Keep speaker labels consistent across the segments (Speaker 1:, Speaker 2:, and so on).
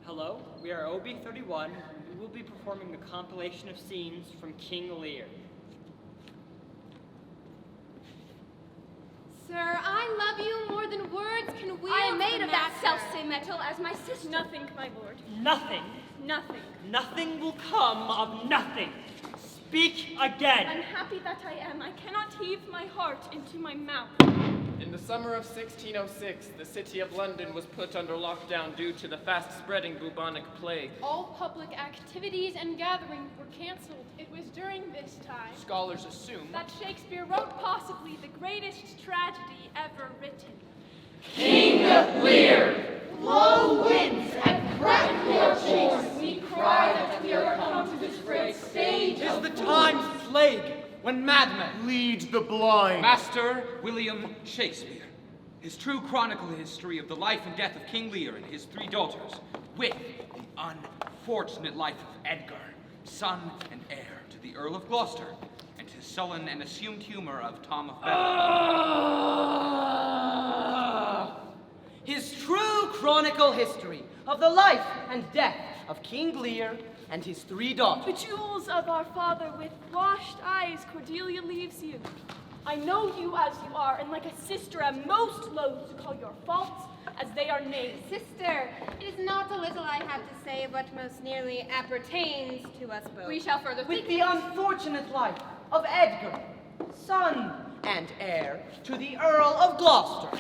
Speaker 1: Hello, we are OB-31. We will be performing the compilation of scenes from King Lear.
Speaker 2: Sir, I love you more than words can wield.
Speaker 3: I am made of that self-same metal as my sister.
Speaker 2: Nothing, my lord.
Speaker 1: Nothing.
Speaker 2: Nothing.
Speaker 1: Nothing will come of nothing. Speak again.
Speaker 2: Unhappy that I am, I cannot heave my heart into my mouth.
Speaker 4: In the summer of 1606, the city of London was put under lockdown due to the fast-spreading bubonic plague.
Speaker 5: All public activities and gatherings were canceled. It was during this time
Speaker 4: Scholars assume
Speaker 5: that Shakespeare wrote possibly the greatest tragedy ever written.
Speaker 6: King Lear, blow winds and crack your cheeks. We cry that we are come to this great stage.
Speaker 7: Is the time's plague when madmen
Speaker 8: lead the blind.
Speaker 9: Master William Shakespeare, his true chronicle history of the life and death of King Lear and his three daughters, with the unfortunate life of Edgar, son and heir to the Earl of Gloucester, and his sullen and assumed humor of Tom of Bedlam.
Speaker 7: his true chronicle history of the life and death of King Lear and his three daughters.
Speaker 2: The jewels of our father with washed eyes Cordelia leaves you. I know you as you are, and like a sister am most loath to call your faults as they are named.
Speaker 3: Sister, it is not a little I have to say, but most nearly appertains to us both.
Speaker 2: We shall further
Speaker 7: With
Speaker 2: think.
Speaker 7: the unfortunate life of Edgar, son and heir to the Earl of Gloucester.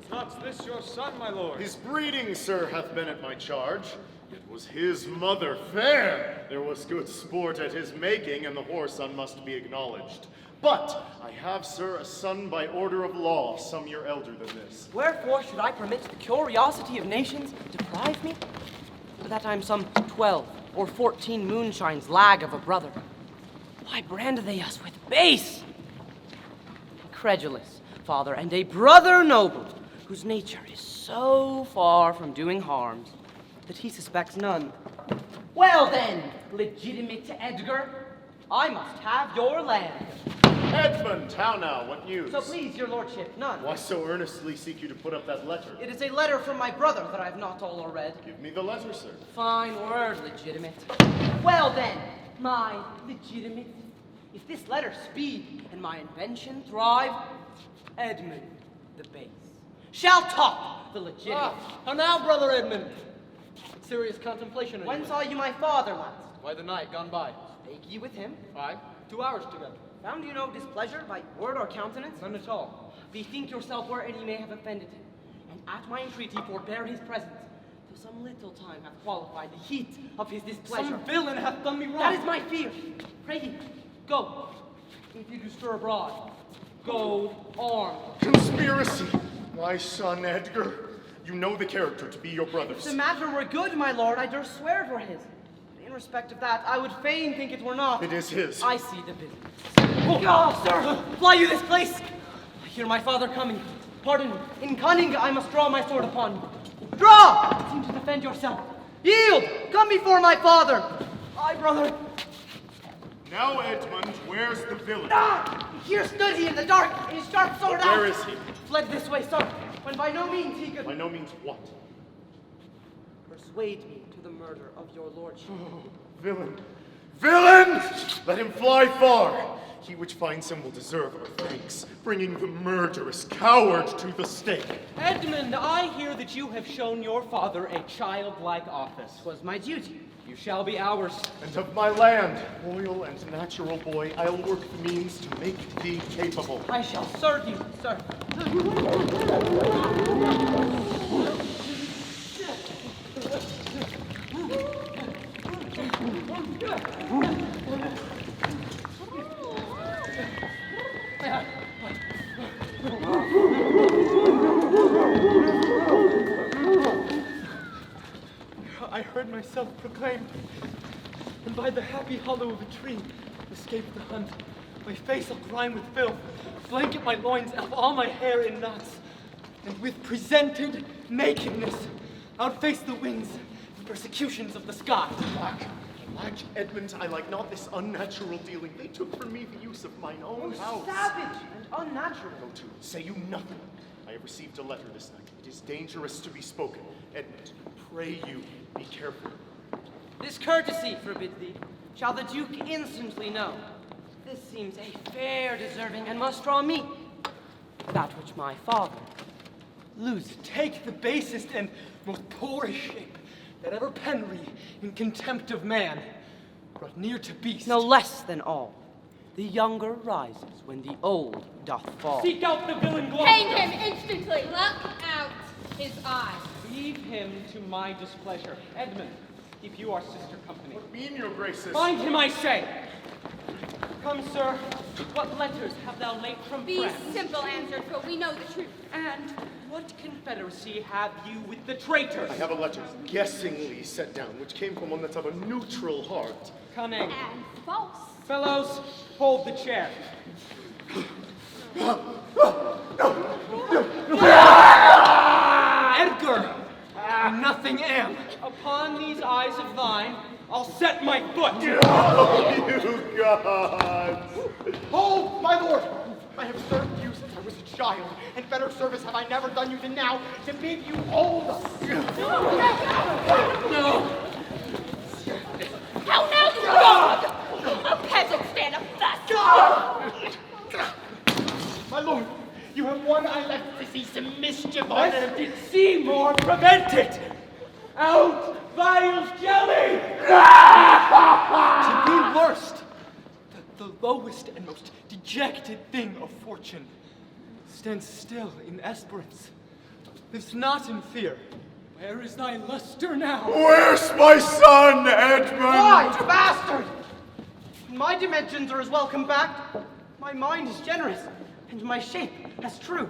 Speaker 8: Is not this your son, my lord? His breeding, sir, hath been at my charge. It was his mother fair. There was good sport at his making, and the whoreson must be acknowledged. But I have, sir, a son by order of law, some year elder than this.
Speaker 7: Wherefore should I permit the curiosity of nations deprive me? For that I'm some 12 or 14 moonshines lag of a brother. Why brand they us with base? Credulous father and a brother noble, whose nature is so far from doing harms that he suspects none. Well then, legitimate Edgar, I must have your land.
Speaker 8: Edmund, how now? What news?
Speaker 7: So please, your lordship, none.
Speaker 8: Why so earnestly seek you to put up that letter?
Speaker 7: It is a letter from my brother that I have not all read.
Speaker 8: Give me the letter, sir.
Speaker 7: Fine word, legitimate. Well then, my legitimate, if this letter speed and my invention thrive, Edmund the base shall top the legitimate.
Speaker 10: How now, brother Edmund? Serious contemplation.
Speaker 7: When saw you my father last?
Speaker 10: Why, the night gone by.
Speaker 7: Spake ye with him?
Speaker 10: Aye, 2 hours together.
Speaker 7: Found you no displeasure by word or countenance?
Speaker 10: None at all.
Speaker 7: Bethink yourself wherein ye may have offended him, and at my entreaty forbear his presence, till some little time hath qualified the heat of his displeasure.
Speaker 10: Some villain hath done me wrong.
Speaker 7: That is my fear. Pray ye, go.
Speaker 10: If you do stir abroad, go armed.
Speaker 8: Conspiracy! My son Edgar. You know the character to be your brother's.
Speaker 7: If the matter were good, my lord, I durst swear it were his. In respect of that, I would fain think it were not.
Speaker 8: It is his.
Speaker 7: I see the business. Oh, sir, fly you this place! I hear my father coming. Pardon, in cunning I must draw my sword upon you. Draw! Seem to defend yourself. Yield! Come before my father! Aye, brother.
Speaker 8: Now, Edmund, where's the villain?
Speaker 7: Ah! Here stood he in the dark, his sharp sword out.
Speaker 8: Where is he?
Speaker 7: Fled this way, sir, when by no means he could...
Speaker 8: By no means what?
Speaker 7: Persuade me to the murder of your lordship.
Speaker 8: Villain! Villain! Let him fly far! He which finds him will deserve our thanks, bringing the murderous coward to the stake.
Speaker 10: Edmund, I hear that you have shown your father a childlike office.
Speaker 7: 'Twas my duty.
Speaker 10: You shall be ours.
Speaker 8: And of my land, loyal and natural boy, I'll work the means to make thee capable.
Speaker 7: I shall serve you, sir.
Speaker 10: I heard myself proclaimed, and by the happy hollow of a tree, escaped the hunt. My face all grime with filth, blanket my loins, and all my hair in knots, and with presented nakedness, outface the winds and persecutions of the sky.
Speaker 8: Alack, Edmund, I like not this unnatural dealing. They took from me the use of mine own house.
Speaker 7: Savage and unnatural.
Speaker 8: Go to, say you nothing. I have received a letter this night. It is dangerous to be spoken. Edmund, pray you, be careful.
Speaker 7: This courtesy forbids thee. Shall the Duke instantly know? This seems a fair deserving, and must draw me that which my father loses.
Speaker 10: Take the basest and most poorish shape that ever Penry, in contempt of man, brought near to beast.
Speaker 7: No less than all. The younger rises when the old doth fall.
Speaker 10: Seek out the villain Gloucester.
Speaker 3: Hang him instantly! Pluck out his eyes.
Speaker 9: Leave him to my displeasure. Edmund, keep you our sister company.
Speaker 8: What mean your graces?
Speaker 7: Find him, I say! Come, sir. What letters have thou late from
Speaker 3: Be
Speaker 7: friends?
Speaker 3: simple answered, for we know the truth.
Speaker 7: And what confederacy have you with the traitors?
Speaker 8: I have a letter guessingly set down, which came from one that's of a neutral heart.
Speaker 7: Cunning.
Speaker 3: And false.
Speaker 7: Fellows, hold the chair.
Speaker 10: Edgar, I nothing am.
Speaker 7: Upon these eyes of thine, I'll set my foot.
Speaker 8: Oh, you gods!
Speaker 10: Hold, my lord! I have served you since I was a child, and better service have I never done you than now to bid you hold.
Speaker 7: No.
Speaker 2: How now, you dog! A peasant stand up fast!
Speaker 10: My lord, you have one eye left to see some mischief on
Speaker 7: Let did Seymour prevent it! Out, vile jelly!
Speaker 10: To be worst, the lowest and most dejected thing of fortune, stands still in esperance, lives not in fear. Where is thy luster now?
Speaker 8: Where's my son, Edmund?
Speaker 7: Why, bastard! My dimensions are as well compact. My mind is generous, and my shape as true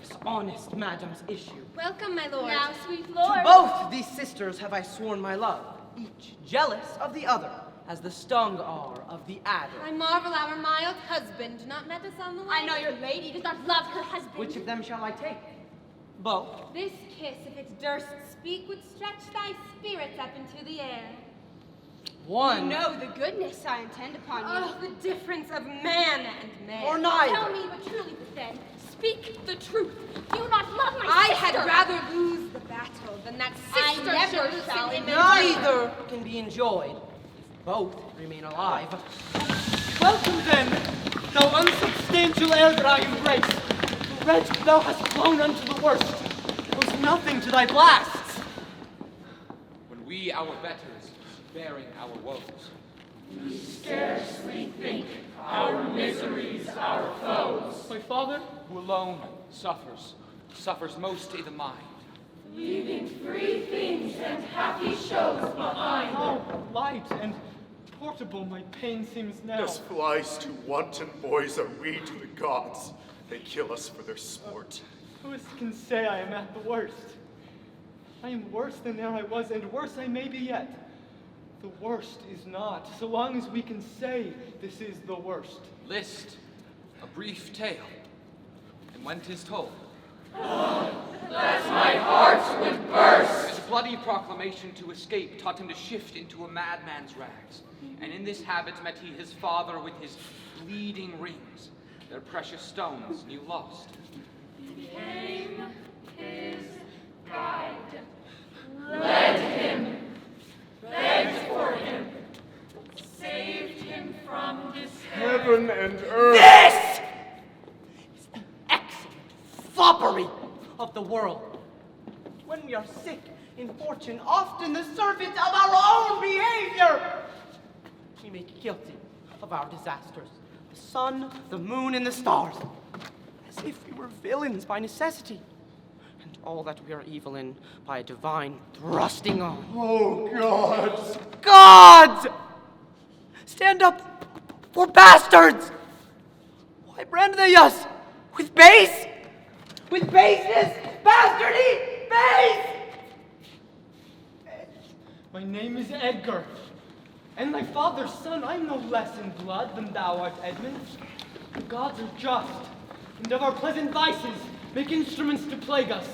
Speaker 7: as honest madam's issue.
Speaker 3: Welcome, my lord.
Speaker 2: Now, sweet lord.
Speaker 7: To both these sisters have I sworn my love, each jealous of the other, as the stung are of the adder.
Speaker 3: I marvel our mild husband not met us on the way.
Speaker 2: I know your lady does not love her husband.
Speaker 7: Which of them shall I take? Both.
Speaker 3: This kiss, if it durst speak, would stretch thy spirits up into the air.
Speaker 7: One.
Speaker 2: You know the goodness I intend upon you.
Speaker 3: Oh, the difference of man and man.
Speaker 7: Or neither.
Speaker 2: Tell me but truly then. Speak the truth. Do you not love my
Speaker 3: I
Speaker 2: sister?
Speaker 3: had rather lose the battle than that
Speaker 2: I
Speaker 3: sister
Speaker 2: never
Speaker 3: should
Speaker 2: shall
Speaker 3: lose in
Speaker 7: Neither can be enjoyed if both remain alive.
Speaker 10: Welcome then, thou unsubstantial heir that I embrace. The wretch thou hast flown unto the worst owes nothing to thy blasts.
Speaker 9: When we, our betters, bearing our woes,
Speaker 6: Scarcely think our miseries our foes,
Speaker 10: My father,
Speaker 9: who alone suffers most i' the mind.
Speaker 6: leaving free things and happy shows behind.
Speaker 10: how light and portable my pain seems now.
Speaker 8: As flies to wanton boys are we to the gods. They kill us for their sport.
Speaker 10: Who can say I am at the worst? I am worse than e'er I was, and worse I may be yet. The worst is not, so long as we can say this is the worst.
Speaker 9: List a brief tale, and when 'tis told,
Speaker 6: That my heart would burst.
Speaker 9: his bloody proclamation to escape taught him to shift into a madman's rags, and in this habit met he his father with his bleeding rings, their precious stones new lost.
Speaker 6: Became his guide. Led him. Begged for him. Saved him from despair.
Speaker 8: Heaven and earth.
Speaker 7: This is the excellent foppery of the world. When we are sick in fortune, often the servant of our own behavior, we make guilty of our disasters. The sun, the moon, and the stars, as if we were villains by necessity, and all that we are evil in by a divine thrusting on.
Speaker 8: Oh, gods.
Speaker 7: Gods! Stand up for bastards! Why brand they us with base? With baseness? Bastardy? Base!
Speaker 10: My name is Edgar, and thy father's son. I'm no less in blood than thou art, Edmund. The gods are just, and of our pleasant vices make instruments to plague us.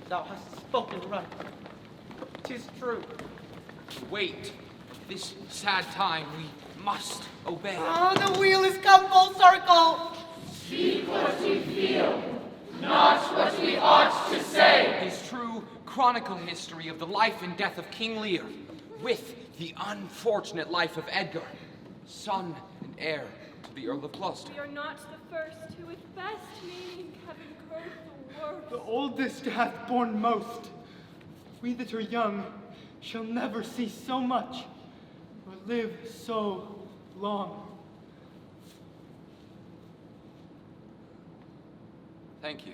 Speaker 7: Thou hast spoken right. 'Tis true.
Speaker 9: To wait this sad time we must obey.
Speaker 7: Oh, the wheel is come full circle!
Speaker 6: Speak what we feel, not what we ought to say.
Speaker 9: His true chronicle history of the life and death of King Lear, with the unfortunate life of Edgar, son and heir to the Earl of Gloucester.
Speaker 2: We are not the first who with best meaning have incurred the worst.
Speaker 10: The oldest hath borne most. We that are young shall never see so much, or live so long.
Speaker 9: Thank you.